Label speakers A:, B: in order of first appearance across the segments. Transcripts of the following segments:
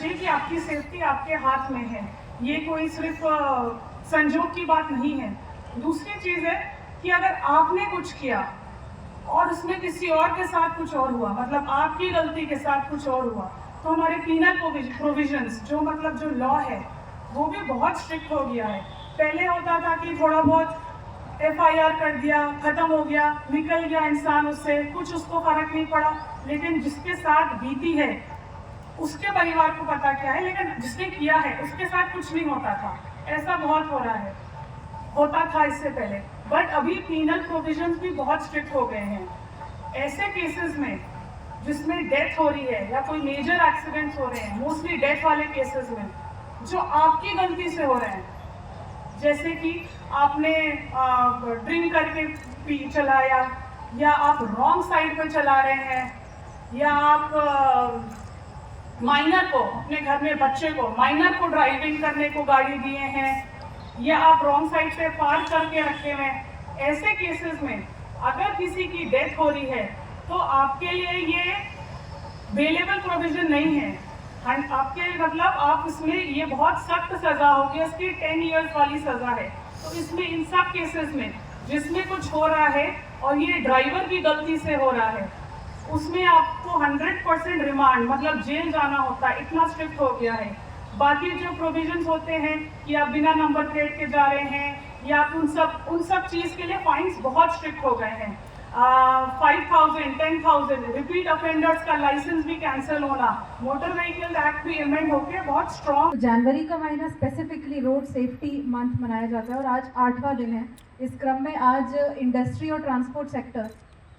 A: चाहिए कि आपकी सेफ्टी आपके हाथ में है, ये कोई सिर्फ संजोग की बात नहीं है। दूसरी चीज़ है कि अगर आपने कुछ किया और उसमें किसी और के साथ कुछ और हुआ, मतलब आपकी गलती के साथ कुछ और हुआ, तो हमारे पीनल प्रोविजंस जो मतलब जो लॉ है वो भी बहुत स्ट्रिक्ट हो गया है। पहले होता था कि थोड़ा बहुत एफआईआर कर दिया, खत्म हो गया, निकल गया इंसान, उससे कुछ उसको फर्क नहीं पड़ा। लेकिन जिसके साथ बीती है उसके परिवार को पता क्या है, लेकिन जिसने किया है उसके साथ कुछ नहीं होता था। ऐसा बहुत हो रहा है, होता था इससे पहले, बट अभी पीनल प्रोविजंस भी बहुत स्ट्रिक्ट हो गए हैं। ऐसे केसेस में जिसमें डेथ हो रही है या कोई मेजर एक्सीडेंट्स हो रहे हैं, मोस्टली डेथ वाले केसेस में जो आपकी गलती से हो रहे हैं, जैसे कि आपने ड्रिंक करके चलाया, या आप रॉन्ग साइड पर चला रहे हैं, या आप माइनर को, अपने घर में बच्चे को, माइनर को ड्राइविंग करने को गाड़ी दिए हैं, या आप रॉन्ग साइड पे पार्क करके रखे हुए हैं, ऐसे केसेस में अगर किसी की डेथ हो रही है तो आपके लिए ये बेलेबल प्रोविजन नहीं है। आपके मतलब आप इसमें ये बहुत सख्त सजा होगी, इसकी 10 इयर्स वाली सजा है। तो इसमें इन सब केसेस में जिसमें कुछ हो रहा है और ये ड्राइवर की गलती से हो रहा है, उसमें आपको 100% रिमांड मतलब जेल जाना होता है, इतना स्ट्रिक्ट हो गया है। बाकी जो प्रोविजंस होते हैं कि आप बिना नंबर प्लेट के जा रहे हैं, या उन सब चीज़ के लिए फाइन्स बहुत स्ट्रिक्ट हो गए हैं। 5,000, 10,000, रिपीट ऑफेंडर्स का लाइसेंस भी कैंसिल होना, मोटर व्हीकल एक्ट भी अमेंड होकर बहुत स्ट्रॉन्ग।
B: जनवरी का महीना स्पेसिफिकली रोड सेफ्टी मंथ मनाया जाता है और आज 8वां दिन है। इस क्रम में आज इंडस्ट्री और ट्रांसपोर्ट सेक्टर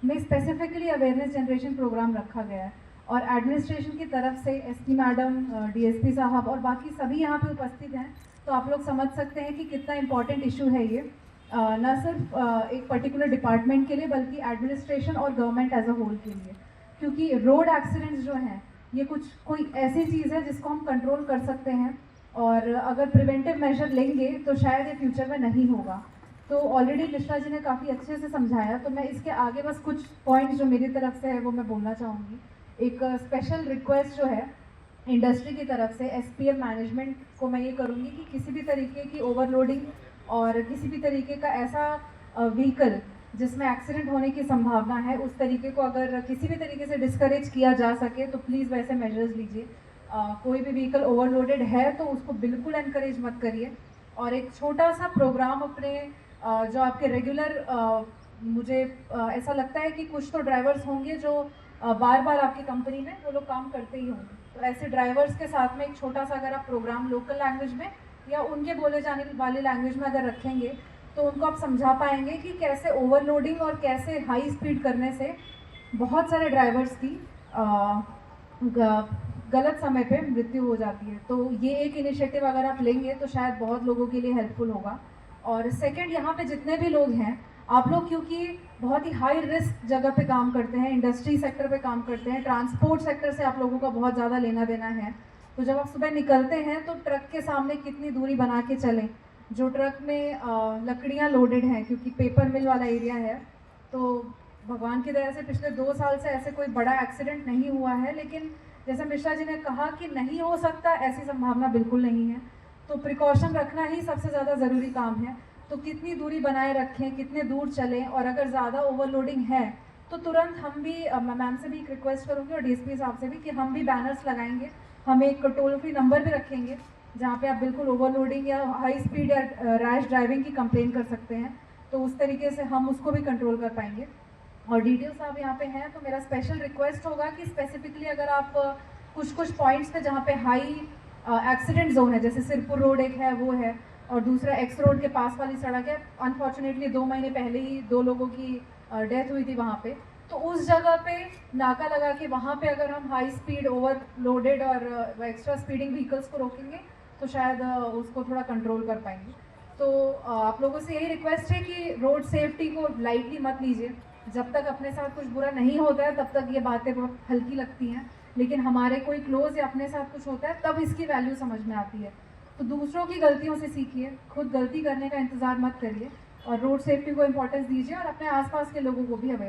B: में स्पेसिफिकली अवेयरनेस जनरेशन प्रोग्राम रखा गया है और एडमिनिस्ट्रेशन की तरफ से एसपी मैडम, डीएसपी साहब और बाकी सभी यहाँ पे उपस्थित हैं। तो आप लोग समझ सकते हैं कि कितना इम्पॉर्टेंट इशू है ये, न सिर्फ एक पर्टिकुलर डिपार्टमेंट के लिए बल्कि एडमिनिस्ट्रेशन और गवर्नमेंट एज अ होल के लिए, क्योंकि रोड एक्सीडेंट्स जो हैं ये कोई ऐसी चीज़ है जिसको हम कंट्रोल कर सकते हैं और अगर प्रिवेंटिव मेजर लेंगे तो शायद ये फ्यूचर में नहीं होगा। तो ऑलरेडी मिश्रा जी ने काफ़ी अच्छे से समझाया, तो मैं इसके आगे बस कुछ पॉइंट्स जो मेरी तरफ से है वो मैं बोलना चाहूँगी। एक स्पेशल रिक्वेस्ट जो है इंडस्ट्री की तरफ से एसपीएम मैनेजमेंट को मैं ये करूँगी कि किसी भी तरीके की ओवरलोडिंग और किसी भी तरीके का ऐसा व्हीकल जिसमें एक्सीडेंट होने की संभावना है, उस तरीके को अगर किसी भी तरीके से डिस्करेज किया जा सके तो प्लीज़ वैसे मेजर्स लीजिए। कोई भी व्हीकल ओवरलोडेड है तो उसको बिल्कुल एनकरेज मत करिए। और एक छोटा सा प्रोग्राम अपने जो आपके रेगुलर, मुझे ऐसा लगता है कि कुछ तो ड्राइवर्स होंगे जो बार बार आपकी कंपनी में वो लोग काम करते ही होंगे, तो ऐसे ड्राइवर्स के साथ में एक छोटा सा अगर आप प्रोग्राम लोकल लैंग्वेज में या उनके बोले जाने वाली लैंग्वेज में अगर रखेंगे तो उनको आप समझा पाएंगे कि कैसे ओवरलोडिंग और कैसे हाई स्पीड करने से बहुत सारे ड्राइवर्स की गलत समय पे मृत्यु हो जाती है। तो ये एक इनिशिएटिव अगर आप लेंगे तो शायद बहुत लोगों के लिए हेल्पफुल होगा। और सेकंड, यहाँ पे जितने भी लोग हैं, आप लोग क्योंकि बहुत ही हाई रिस्क जगह पे काम करते हैं, इंडस्ट्री सेक्टर पे काम करते हैं, ट्रांसपोर्ट सेक्टर से आप लोगों का बहुत ज़्यादा लेना देना है, तो जब आप सुबह निकलते हैं तो ट्रक के सामने कितनी दूरी बना के चलें। जो ट्रक में लकड़ियाँ लोडेड हैं, क्योंकि पेपर मिल वाला एरिया है, तो भगवान की दया से पिछले 2 साल से ऐसे कोई बड़ा एक्सीडेंट नहीं हुआ है, लेकिन जैसे मिश्रा जी ने कहा कि नहीं हो सकता, ऐसी संभावना बिल्कुल नहीं है। तो प्रिकॉशन रखना ही सबसे ज़्यादा ज़रूरी काम है। तो कितनी दूरी बनाए रखें, कितने दूर चलें, और अगर ज़्यादा ओवरलोडिंग है तो तुरंत हम भी, मैम से भी एक रिक्वेस्ट करूँगी और डीएसपी साहब से भी, कि हम भी बैनर्स लगाएंगे, हम एक टोल फ्री नंबर भी रखेंगे जहाँ पे आप बिल्कुल ओवरलोडिंग या हाई स्पीड या रैश ड्राइविंग की कंप्लेन कर सकते हैं। तो उस तरीके से हम उसको भी कंट्रोल कर पाएंगे। और डीटीओ साहब यहाँ पे हैं, तो मेरा स्पेशल रिक्वेस्ट होगा कि स्पेसिफिकली अगर आप कुछ पॉइंट्स पे जहाँ पे हाई एक्सीडेंट जोन है, जैसे सिरपुर रोड एक है वो है, और दूसरा एक्स रोड के पास वाली सड़क है, अनफॉर्चुनेटली 2 महीने पहले ही 2 लोगों की डेथ हुई थी वहाँ पे, तो उस जगह पे नाका लगा के वहाँ पे अगर हम हाई स्पीड ओवरलोडेड और एक्स्ट्रा स्पीडिंग व्हीकल्स को रोकेंगे तो शायद उसको थोड़ा कंट्रोल कर पाएंगे। तो आप लोगों से यही रिक्वेस्ट है कि रोड सेफ्टी को लाइटली मत लीजिए। जब तक अपने साथ कुछ बुरा नहीं होता है तब तक ये बातें बहुत हल्की लगती हैं, लेकिन हमारे कोई क्लोज या अपने साथ कुछ होता है तब इसकी वैल्यू समझ में आती है। तो दूसरों की गलतियों से सीखिए, खुद गलती करने का इंतज़ार मत करिए और रोड सेफ्टी को इम्पोर्टेंस दीजिए और अपने आसपास के लोगों को भी अवेयर